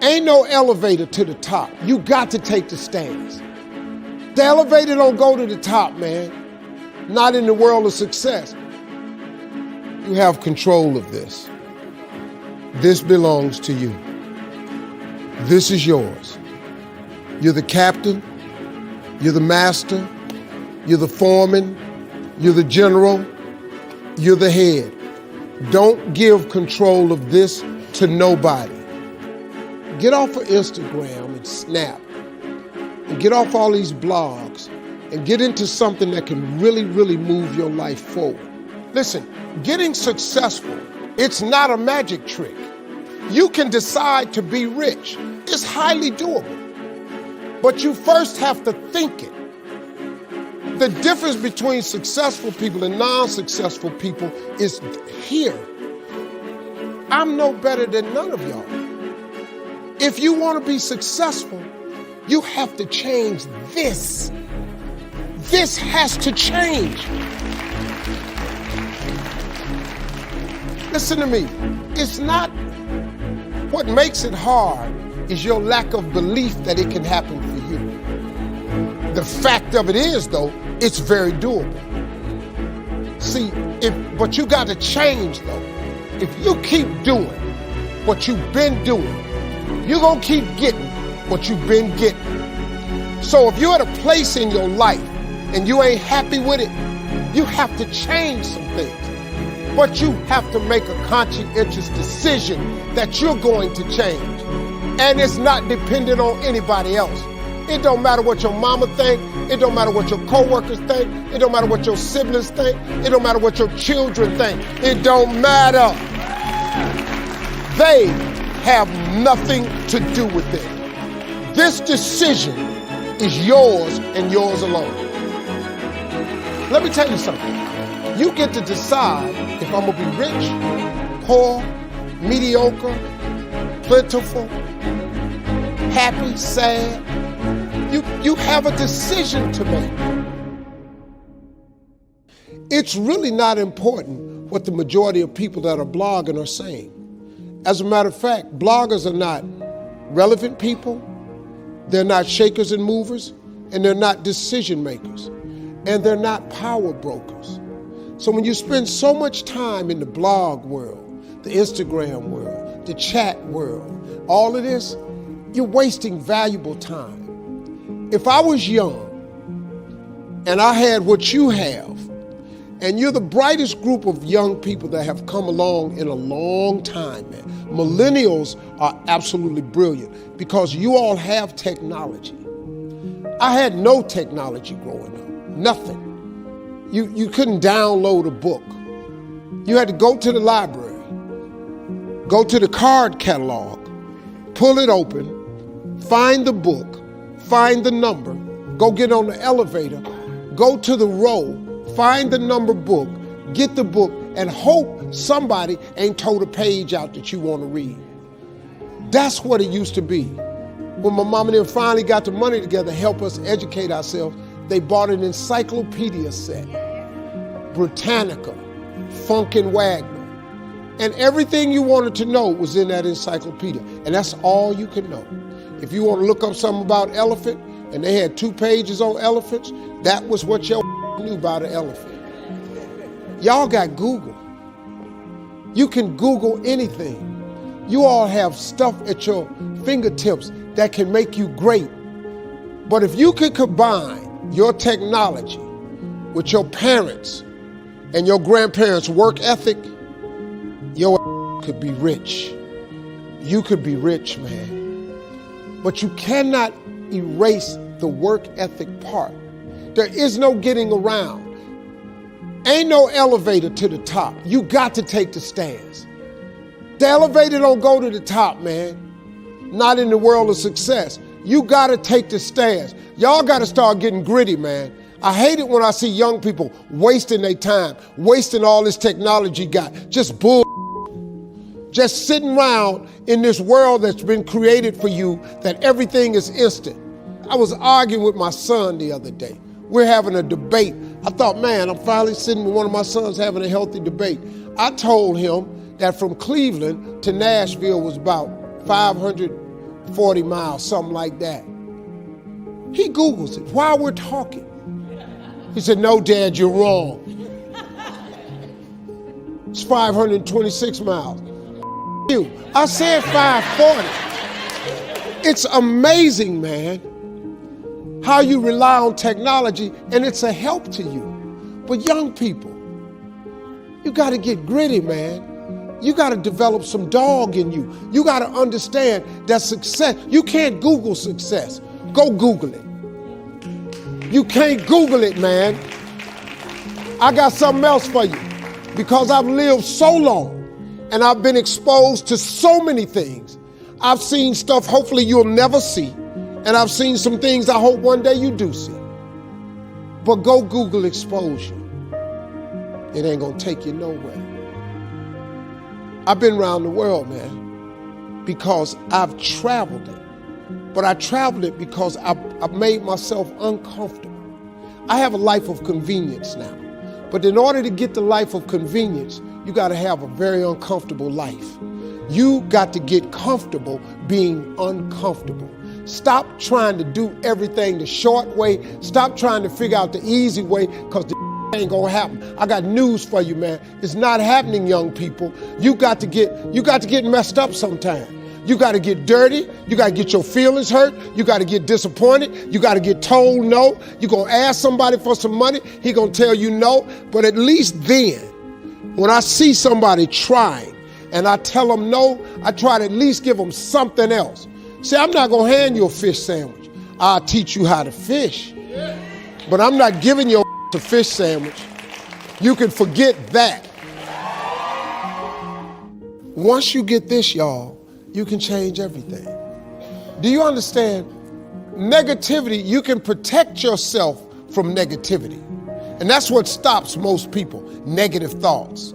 Ain't no elevator to the top. You got to take the stairs. The elevator don't go to the top, man. Not in the world of success. You have control of this. This belongs to you. This is yours. You're the captain. You're the master. You're the foreman. You're the general. You're the head. Don't give control of this to nobody. Get off of Instagram and Snap and get off all these blogs and get into something that can really, really move your life forward. Listen, getting successful, it's not a magic trick. You can decide to be rich. It's highly doable. But you first have to think it. The difference between successful people and non-successful people is here. I'm no better than none of y'all. If you want to be successful, you have to change this. This has to change. Listen to me. It's not what makes it hard is your lack of belief that it can happen for you. The fact of it is, though, it's very doable. See, but you got to change, though. If you keep doing what you've been doing, you're going to keep getting what you've been getting. So if you're at a place in your life and you ain't happy with it, you have to change some things. But you have to make a conscientious decision that you're going to change. And it's not dependent on anybody else. It don't matter what your mama think. It don't matter what your coworkers think. It don't matter what your siblings think. It don't matter what your children think. It don't matter. They have nothing to do with it. This decision is yours and yours alone. Let me tell you something. You get to decide if I'm gonna be rich, poor, mediocre, plentiful, happy, sad. You have a decision to make. It's really not important what the majority of people that are blogging are saying. As a matter of fact, bloggers are not relevant people, they're not shakers and movers, and they're not decision makers, and they're not power brokers. So when you spend so much time in the blog world, the Instagram world, the chat world, all of this, you're wasting valuable time. If I was young and I had what you have, and you're the brightest group of young people that have come along in a long time, man. Millennials are absolutely brilliant because you all have technology. I had no technology growing up, nothing. You couldn't download a book. You had to go to the library, go to the card catalog, pull it open, find the book, find the number, go get on the elevator, go to the row, find the number book, get the book, and hope somebody ain't told a page out that you want to read. That's what it used to be. When my mom and them finally got the money together to help us educate ourselves, they bought an encyclopedia set, Britannica, Funk and Wagner, and everything you wanted to know was in that encyclopedia, and that's all you could know. If you want to look up something about elephant, and they had 2 pages on elephants, that was what your knew about an elephant. Y'all got Google. You can Google anything. You all have stuff at your fingertips that can make you great. But if you could combine your technology with your parents and your grandparents' work ethic, your could be rich. You could be rich, man. But you cannot erase the work ethic part. There is no getting around. Ain't no elevator to the top. You got to take the stairs. The elevator don't go to the top, man. Not in the world of success. You got to take the stairs. Y'all got to start getting gritty, man. I hate it when I see young people wasting their time, wasting all this technology got, just bull. Just sitting around in this world that's been created for you that everything is instant. I was arguing with my son the other day. We're having a debate. I thought, man, I'm finally sitting with one of my sons having a healthy debate. I told him that from Cleveland to Nashville was about 500 40 miles, something like that. He Googles it while we're talking. He said, no, Dad, you're wrong. It's 526 miles. You. I said 540. It's amazing, man, how you rely on technology and it's a help to you. But young people, you got to get gritty, man. You got to develop some dog in you. You got to understand that success, you can't Google success. Go Google it. You can't Google it, man. I got something else for you. Because I've lived so long and I've been exposed to so many things. I've seen stuff hopefully you'll never see. And I've seen some things I hope one day you do see. But go Google exposure. It ain't gonna take you nowhere. I've been around the world, man, because I've traveled it. But I traveled it because I've made myself uncomfortable. I have a life of convenience now. But in order to get the life of convenience, you got to have a very uncomfortable life. You got to get comfortable being uncomfortable. Stop trying to do everything the short way. Stop trying to figure out the easy way, because the ain't gonna happen. I got news for you, man. It's not happening, young people. You got to get messed up sometime. You got to get dirty. You got to get your feelings hurt. You got to get disappointed. You got to get told no. You're going to ask somebody for some money. He going to tell you no. But at least then, when I see somebody trying and I tell them no, I try to at least give them something else. See, I'm not going to hand you a fish sandwich. I'll teach you how to fish. But I'm not giving you a fish sandwich. You can forget that. Once you get this, y'all, you can change everything. Do you understand? Negativity, you can protect yourself from negativity. And that's what stops most people, negative thoughts.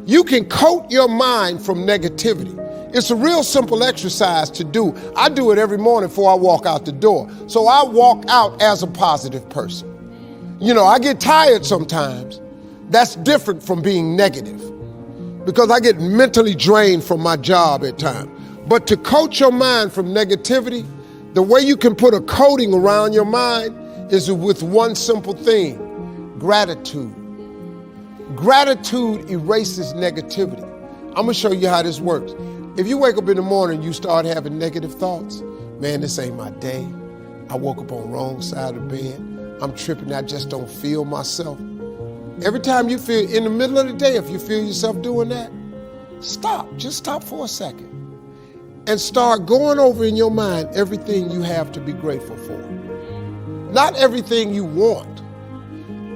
You can coat your mind from negativity. It's a real simple exercise to do. I do it every morning before I walk out the door. So I walk out as a positive person. You know, I get tired sometimes. That's different from being negative, because I get mentally drained from my job at times. But to coat your mind from negativity, the way you can put a coating around your mind is with one simple thing: gratitude. Gratitude erases negativity. I'm gonna show you how this works. If you wake up in the morning and you start having negative thoughts, man, this ain't my day. I woke up on the wrong side of the bed. I'm tripping, I just don't feel myself. Every time you feel, in the middle of the day, if you feel yourself doing that, stop, just stop for a second. And start going over in your mind everything you have to be grateful for. Not everything you want,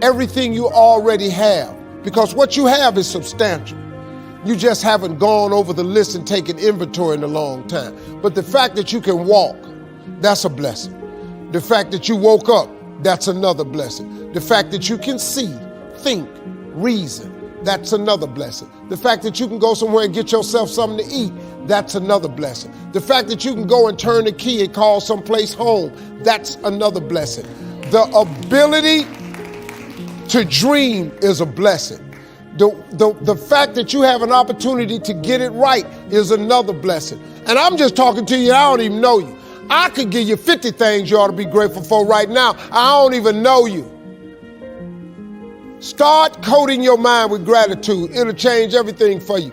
everything you already have, because what you have is substantial. You just haven't gone over the list and taken inventory in a long time. But the fact that you can walk, that's a blessing. The fact that you woke up, that's another blessing. The fact that you can see, think, reason, that's another blessing. The fact that you can go somewhere and get yourself something to eat, that's another blessing. The fact that you can go and turn the key and call someplace home, that's another blessing. The ability to dream is a blessing. The fact that you have an opportunity to get it right is another blessing. And I'm just talking to you, I don't even know you. I could give you 50 things you ought to be grateful for right now. I don't even know you. Start coating your mind with gratitude. It'll change everything for you.